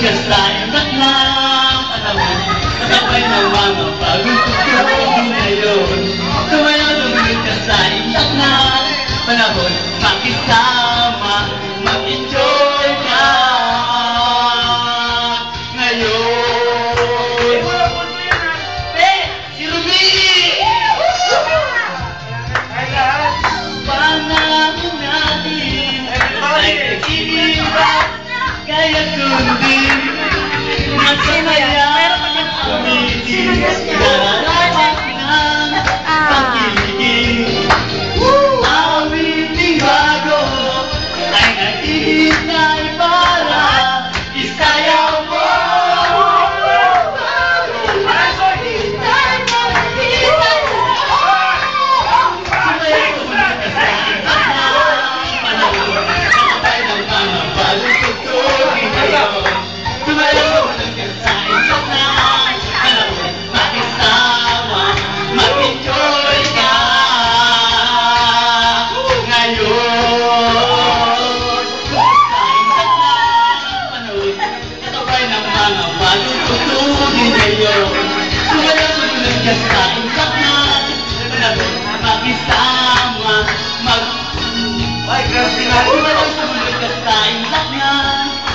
ka sa iba't na panahon, kasabay ng mga bagong tutulong ngayon. Sumunod ka sa iba't na panahon, makisama, mag-enjoy ka ngayon. Si Ruby! Panahon natin ay nag-iiba, kaya kundi masaya umitin nararapat ng pag-ibig. Awiting bago ay nag-iinay para isayaw mo.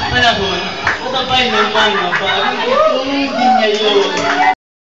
Panahon, kasabay ng mga bagong tutugin ngayon.